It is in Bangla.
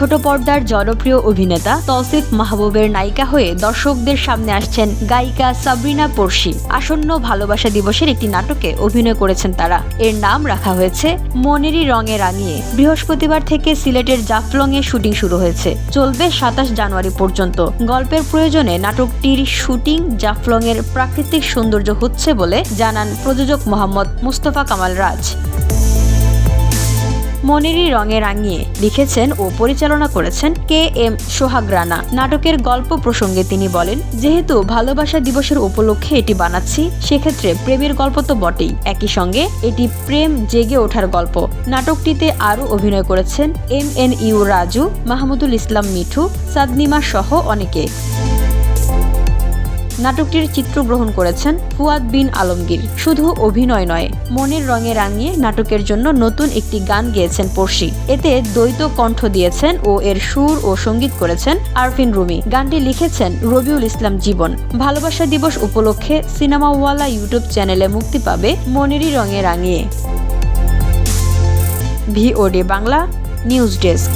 ছোট পর্দার জনপ্রিয় অভিনেতা তৌসিফ মাহবুবের নায়িকা হয়ে দর্শকদের সামনে আসছেন গায়িকা সাবরিনা পড়শি। আসন্ন ভালোবাসা দিবসের একটি নাটকে অভিনয় করেছেন তারা। এর নাম রাখা হয়েছে মনেরই রঙে রাঙিয়ে। বৃহস্পতিবার থেকে সিলেটের জাফলংয়ে শুটিং শুরু হয়েছে, চলবে ২৭ জানুয়ারি পর্যন্ত। গল্পের প্রয়োজনে নাটকটির শুটিং জাফলংয়ের প্রাকৃতিক সৌন্দর্য হচ্ছে বলে জানান প্রযোজক মোহাম্মদ মুস্তফা কামাল রাজ। মনেরই রঙে রাঙিয়ে লিখেছেন ও পরিচালনা করেছেন KM সোহাগ রানা। নাটকের গল্প প্রসঙ্গে তিনি বলেন, যেহেতু ভালোবাসা দিবসের উপলক্ষে এটি বানাচ্ছি, সেক্ষেত্রে প্রেমের গল্প তো বটেই, একই সঙ্গে এটি প্রেম জেগে ওঠার গল্প। নাটকটিতে আরও অভিনয় করেছেন MNU রাজু, মাহমুদুল ইসলাম মিঠু, সাদনিমা সহ অনেকে। নাটকটির চিত্রগ্রহণ করেছেন ফুয়াদ বিন আলমগীর। শুধু অভিনয় নয়, মনের রঙে রাঙিয়ে নাটকের জন্য নতুন একটি গান গেয়েছেন পড়শি। এতে দ্বৈত কণ্ঠ দিয়েছেন ও এর সুর ও সঙ্গীত করেছেন আরফিন রুমি। গানটি লিখেছেন রবিউল ইসলাম জীবন। ভালোবাসা দিবস উপলক্ষে সিনেমাওয়ালা ইউটিউব চ্যানেলে মুক্তি পাবে মনেরই রঙে রাঙিয়ে। VOD Bangla news desk.